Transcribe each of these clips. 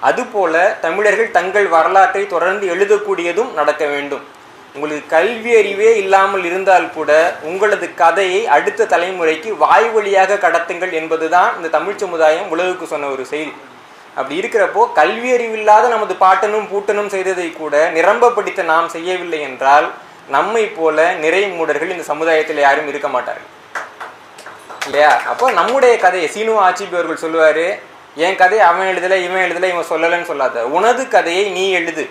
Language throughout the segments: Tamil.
அதுபோல தமிழர்கள் தங்கள் வரலாற்றை தொடர்ந்து எழுதக்கூடியதும் நடக்க வேண்டும். உங்களுக்கு கல்வி அறிவே இல்லாமல் இருந்தால் கூட உங்களது கதையை அடுத்த தலைமுறைக்கு வாய் வழியாக கடத்துங்கள் என்பதுதான் இந்த தமிழ் சமுதாயம் உலகுக்கு சொன்ன ஒரு செய்தி. அப்படி இருக்கிறப்போ கல்வி அறிவில்லாத நமது பாட்டனும் பூட்டனும் செய்ததை கூட நிரம்ப படித்த நாம் செய்யவில்லை என்றால் நம்மை போல நிறை மூடர்கள் இந்த சமுதாயத்தில் யாரும் இருக்க மாட்டார்கள் இல்லையா? அப்போ நம்முடைய கதையை சீனு ஆட்சிபி அவர்கள் சொல்லுவாரு, என் கதையை அவன் எழுதலை இவன் எழுதலை இவன் சொல்லலைன்னு சொல்லாத, உனது கதையை நீ எழுது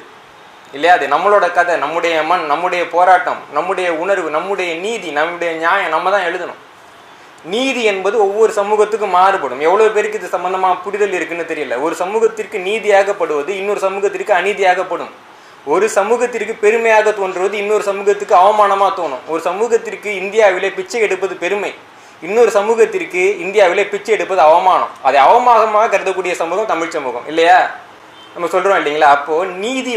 இல்லையா? அது நம்மளோட கதை, நம்முடைய மண், நம்முடைய போராட்டம், நம்முடைய உணர்வு, நம்முடைய நீதி, நம்முடைய நியாயம் நம்ம தான் எழுதணும். நீதி என்பது ஒவ்வொரு சமூகத்துக்கும் மாறுபடும். எவ்வளவு பேருக்கு இது சம்பந்தமா புரிதல் இருக்குன்னு தெரியல. ஒரு சமூகத்திற்கு நீதியாகப்படுவது இன்னொரு சமூகத்திற்கு அநீதியாகப்படும். ஒரு சமூகத்திற்கு பெருமையாக தோன்றுவது இன்னொரு சமூகத்துக்கு அவமானமா தோணும். ஒரு சமூகத்திற்கு இந்தியாவிலே பிச்சை எடுப்பது பெருமை, இன்னொரு சமூகத்திற்கு இந்தியாவிலே பிச்சை எடுப்பது அவமானம். அதை அவமானமாக கருதக்கூடிய சமூகம் தமிழ் சமூகம் இல்லையா? நம்ம சொல்றோம் இல்லைங்களா? அப்போ நீதி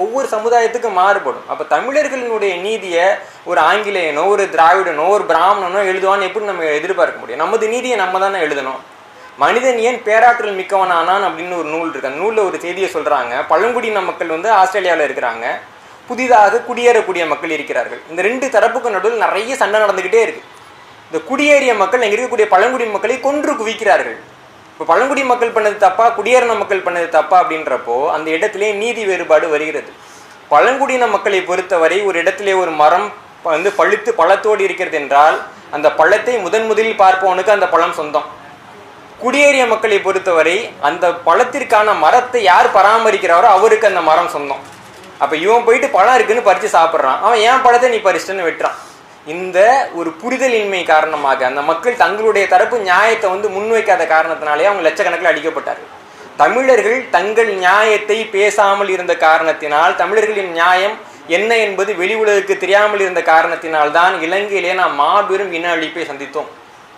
ஒவ்வொரு சமுதாயத்துக்கும் மாறுபடும். அப்போ தமிழர்களினுடைய நீதியை ஒரு ஆங்கிலேயனோ ஒரு திராவிடனோ ஒரு பிராமணனோ எழுதுவான்னு எப்படி நம்ம எதிர்பார்க்க முடியும்? நமது நீதியை நம்ம தானே எழுதணும். மனிதன் ஏன் பேராற்றல் மிக்கவனானான் அப்படின்னு ஒரு நூல் இருக்கு. அந்த நூலில் ஒரு செய்தியை சொல்றாங்க. பழங்குடியின மக்கள் ஆஸ்திரேலியாவில் இருக்கிறாங்க, புதிதாக குடியேறக்கூடிய மக்கள் இருக்கிறார்கள். இந்த ரெண்டு தரப்புக்கு நடுவில் நிறைய சண்டை நடந்துகிட்டே இருக்கு. இந்த குடியேறிய மக்கள் இங்கே இருக்கக்கூடிய பழங்குடி மக்களை கொன்று குவிக்கிறார்கள். இப்போ பழங்குடி மக்கள் பண்ணது தப்பா, குடியேறின மக்கள் பண்ணது தப்பா அப்படின்றப்போ அந்த இடத்திலே நீதி வேறுபாடு வருகிறது. பழங்குடியின மக்களை பொறுத்தவரை ஒரு இடத்திலே ஒரு மரம் பழுத்து பழத்தோடு இருக்கிறது என்றால் அந்த பழத்தை முதலில் பார்ப்பவனுக்கு அந்த பழம் சொந்தம். குடியேறிய மக்களை பொறுத்தவரை அந்த பழத்திற்கான மரத்தை யார் பராமரிக்கிறாரோ அவருக்கு அந்த மரம் சொந்தம். அப்ப இவன் போயிட்டு பழம் இருக்குன்னு பறிச்சு சாப்பிட்றான், அவன் ஏன் பழத்தை நீ பறிச்சுன்னு வெட்டுறான். இந்த ஒரு புரிதலின்மை காரணமாக அந்த மக்கள் தங்களுடைய தரப்பு நியாயத்தை முன்வைக்காத காரணத்தினாலே அவங்க லட்சக்கணக்கில் அடிக்கப்பட்டார்கள். தமிழர்கள் தங்கள் நியாயத்தை பேசாமல் இருந்த காரணத்தினால், தமிழர்களின் நியாயம் என்ன என்பது வெளி உலகுக்கு தெரியாமல் இருந்த காரணத்தினால் தான் இலங்கையிலே நாம் மாபெரும் இன அழிப்பை சந்தித்தோம்.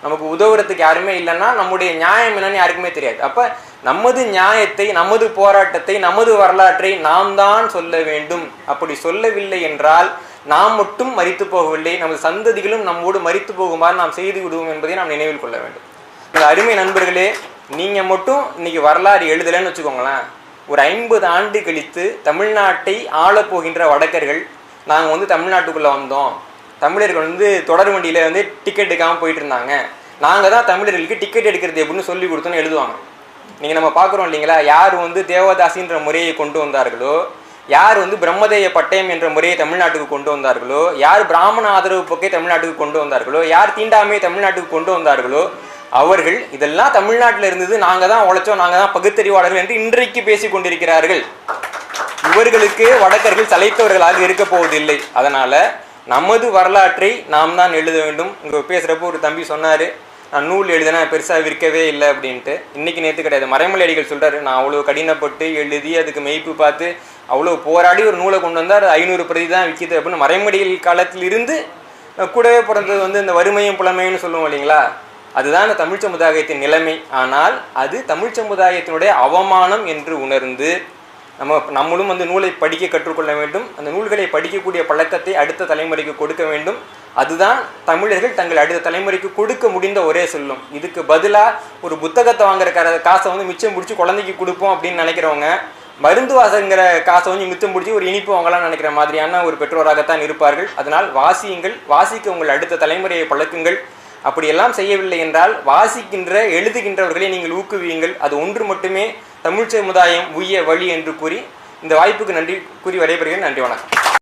நமக்கு உதவுறதுக்கு யாருமே இல்லைன்னா நம்முடைய நியாயம் என்னன்னு யாருக்குமே தெரியாது. அப்ப நமது நியாயத்தை, நமது போராட்டத்தை, நமது வரலாற்றை நாம் தான் சொல்ல வேண்டும். அப்படி சொல்லவில்லை என்றால் நாம் மட்டும் மரித்து போகவில்லை, நமது சந்ததிகளும் நம்மோடு மரித்து போகுமாறு நாம் செய்து விடுவோம் என்பதை நாம் நினைவில் கொள்ள வேண்டும். அருமை நண்பர்களே, நீங்க மட்டும் இன்னைக்கு வரலாறு எழுதலைன்னு வச்சுக்கோங்களேன், ஒரு 50 ஆண்டு கழித்து தமிழ்நாட்டை ஆளப்போகின்ற வடக்கர்கள் நாங்கள் தமிழ்நாட்டுக்குள்ள வந்தோம், தமிழர்கள் தொடர் வண்டியில டிக்கெட் எடுக்காமல் போயிட்டு இருந்தாங்க, நாங்கள் தான் தமிழர்களுக்கு டிக்கெட் எடுக்கிறது எப்படின்னு சொல்லி கொடுத்தோன்னு எழுதுவாங்க. நீங்கள் நம்ம பார்க்குறோம் இல்லைங்களா? யார் தேவதாசின்ற முறையை கொண்டு வந்தார்களோ, யார் பிரம்மதேய பட்டயம் என்ற முறையை தமிழ்நாட்டுக்கு கொண்டு வந்தார்களோ, யார் பிராமண ஆதரவு போக்கை தமிழ்நாட்டுக்கு கொண்டு வந்தார்களோ, யார் தீண்டாமையை தமிழ்நாட்டுக்கு கொண்டு வந்தார்களோ, அவர்கள் இதெல்லாம் தமிழ்நாட்டில் இருந்தது, நாங்கள் தான் உழைச்சோம், நாங்கள் தான் பகுத்தறிவாளர்கள் என்று இன்றைக்கு பேசி கொண்டிருக்கிறார்கள். இவர்களுக்கு வடக்கர்கள் சளைத்தவர்களாக இருக்க போவதில்லை. அதனால நமது வரலாற்றை நாம் தான் எழுத வேண்டும். இங்கே பேசுகிறப்போ ஒரு தம்பி சொன்னார், நான் நூல் எழுதினா பெருசாக விற்கவே இல்லை அப்படின்ட்டு. இன்னைக்கு நேற்று கிடையாது, மறைமலை அடிகள் சொல்கிறாரு, நான் அவ்வளோ கடினப்பட்டு எழுதி அதுக்கு மெய்ப்பு பார்த்து அவ்வளோ போராடி ஒரு நூலை கொண்டு வந்தால் 500 பிரதி தான் விற்கிது அப்படின்னு. மறைமடிகள் காலத்தில் இருந்து கூடவே பிறந்தது இந்த வறுமையும் புலமைன்னு சொல்லுவோம் இல்லைங்களா? அதுதான் இந்த தமிழ் சமுதாயத்தின் நிலைமை. ஆனால் அது தமிழ் சமுதாயத்தினுடைய அவமானம் என்று உணர்ந்து நம்மளும் நூலை படிக்க கற்றுக்கொள்ள வேண்டும். அந்த நூல்களை படிக்கக்கூடிய பழக்கத்தை அடுத்த தலைமுறைக்கு கொடுக்க வேண்டும். அதுதான் தமிழர்கள் தங்கள் அடுத்த தலைமுறைக்கு கொடுக்க முடிந்த ஒரே சொல்லும். இதுக்கு பதிலாக ஒரு புத்தகத்தை வாங்குற காசை மிச்சம் பிடிச்சி குழந்தைக்கு கொடுப்போம் அப்படின்னு நினைக்கிறவங்க, மருந்து வாசங்கிற காசை மிச்சம் பிடிச்சி ஒரு இனிப்பு வாங்கலாம் நினைக்கிற மாதிரியான ஒரு பெற்றோராகத்தான் இருப்பார்கள். அதனால் வாசியுங்கள், வாசிக்க உங்கள் அடுத்த தலைமுறையை பழக்குங்கள். அப்படியெல்லாம் செய்யவில்லை என்றால் வாசிக்கின்ற எழுதுகின்றவர்களை நீங்கள் ஊக்குவியுங்கள். அது ஒன்று மட்டுமே தமிழ் சமுதாயம் உய்ய வழி என்று கூறி இந்த வாய்ப்புக்கு நன்றி கூறி விடைபெறுகிறேன். நன்றி, வணக்கம்.